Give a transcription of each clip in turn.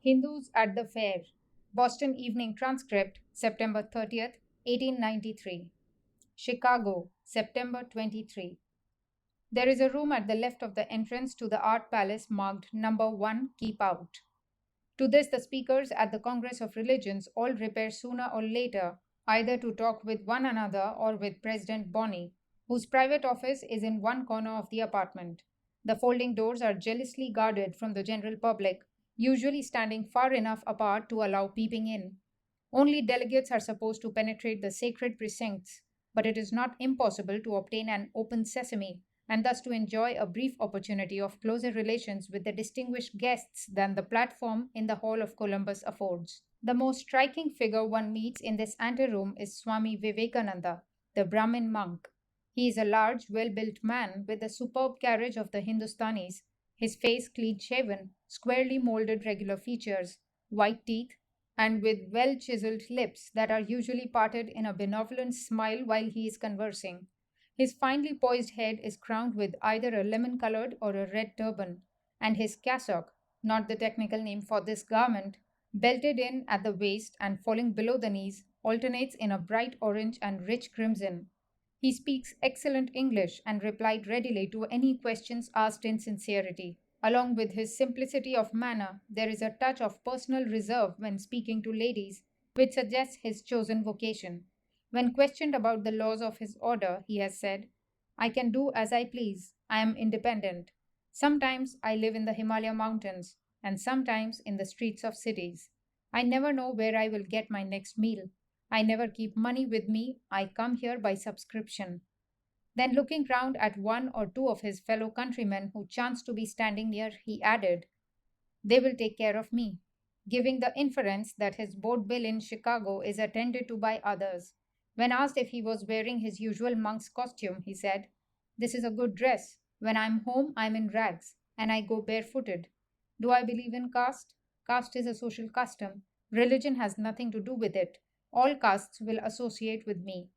Hindus at the Fair. Boston Evening Transcript, September 30th, 1893. Chicago, September 23. There is a room at the left of the entrance to the Art Palace marked Number 1, Keep Out. To this, the speakers at the Congress of Religions all repair sooner or later, either to talk with one another or with President Bonney, whose private office is in one corner of the apartment. The folding doors are jealously guarded from the general public, usually standing far enough apart to allow peeping in. Only delegates are supposed to penetrate the sacred precincts, but it is not impossible to obtain an open sesame and thus to enjoy a brief opportunity of closer relations with the distinguished guests than the platform in the Hall of Columbus affords. The most striking figure one meets in this anteroom is Swami Vivekananda, the Brahmin monk. He is a large, well built man with the superb carriage of the Hindustanis, his face clean shaven, squarely molded regular features, white teeth, and with well chiseled lips that are usually parted in a benevolent smile while he is conversing. His finely poised head is crowned with either a lemon colored or a red turban, and his cassock, not the technical name for this garment, belted in at the waist and falling below the knees, alternates in a bright orange and rich crimson. He speaks excellent English and replied readily to any questions asked in sincerity. Along with his simplicity of manner, there is a touch of personal reserve when speaking to ladies, which suggests his chosen vocation. When questioned about the laws of his order, he has said, I can do as I please. I am independent. Sometimes I live in the Himalaya mountains, and sometimes in the streets of cities. I never know where I will get my next meal. I never keep money with me. I come here by subscription. Then, looking round at one or two of his fellow countrymen who chanced to be standing near, he added, They will take care of me, giving the inference that his boat bill in Chicago is attended to by others. When asked if he was wearing his usual monk's costume, he said, This is a good dress. When I'm home, I'm in rags, and I go barefooted. Do I believe in caste? Caste is a social custom. Religion has nothing to do with it. All castes will associate with me.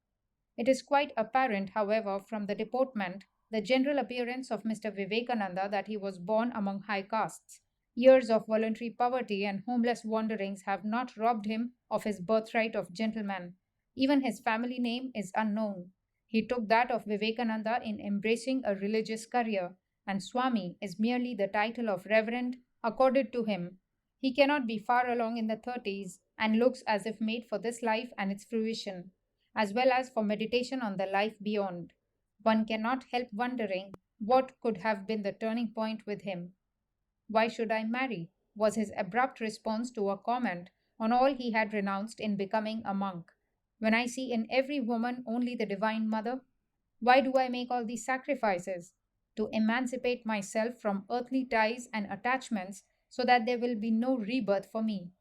It is quite apparent, however, from the deportment, the general appearance of Mr. Vivekananda that he was born among high castes. Years of voluntary poverty and homeless wanderings have not robbed him of his birthright of gentleman. Even his family name is unknown. He took that of Vivekananda in embracing a religious career, and Swami is merely the title of reverend accorded to him. He cannot be far along in the 30s and looks as if made for this life and its fruition, as well as for meditation on the life beyond. One cannot help wondering what could have been the turning point with him. Why should I marry? Was his abrupt response to a comment on all he had renounced in becoming a monk. When I see in every woman only the Divine Mother, why do I make all these sacrifices? To emancipate myself from earthly ties and attachments so that there will be no rebirth for me.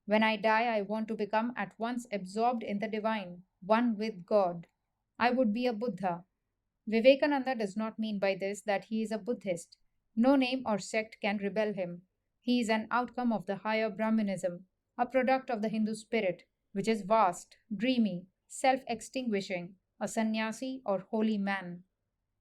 When I die, I want to become at once absorbed in the divine, one with God. I would be a Buddha. Vivekananda does not mean by this that he is a Buddhist. No name or sect can rebel him. He is an outcome of the higher Brahmanism, a product of the Hindu spirit, which is vast, dreamy, self extinguishing, a sannyasi or holy man.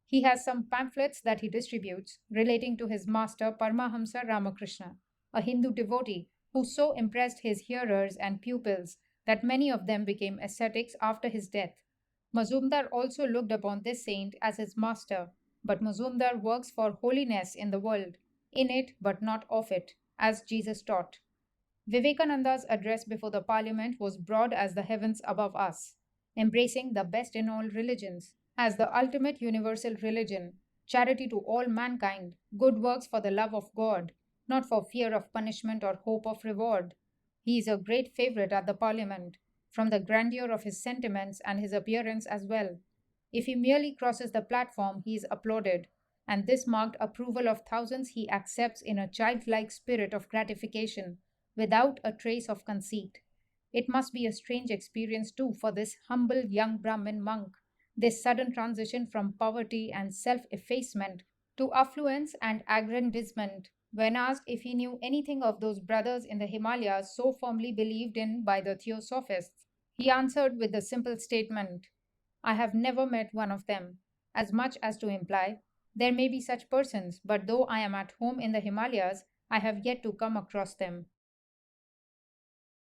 He has some pamphlets that he distributes relating to his master Paramahamsa Ramakrishna, a Hindu devotee who so impressed his hearers and pupils that many of them became ascetics after his death. Mazumdar also looked upon this saint as his master, but Mazumdar works for holiness in the world, in it but not of it, as Jesus taught. Vivekananda's address before the parliament was broad as the heavens above us, embracing the best in all religions, as the ultimate universal religion, charity to all mankind, good works for the love of God, not for fear of punishment or hope of reward. He is a great favorite at the parliament, from the grandeur of his sentiments and his appearance as well. If he merely crosses the platform, he is applauded, and this marked approval of thousands he accepts in a childlike spirit of gratification, without a trace of conceit. It must be a strange experience too for this humble young Brahmin monk, this sudden transition from poverty and self effacement to affluence and aggrandizement. When asked if he knew anything of those brothers in the Himalayas so firmly believed in by the Theosophists, he answered with the simple statement, I have never met one of them, as much as to imply, there may be such persons, but though I am at home in the Himalayas, I have yet to come across them.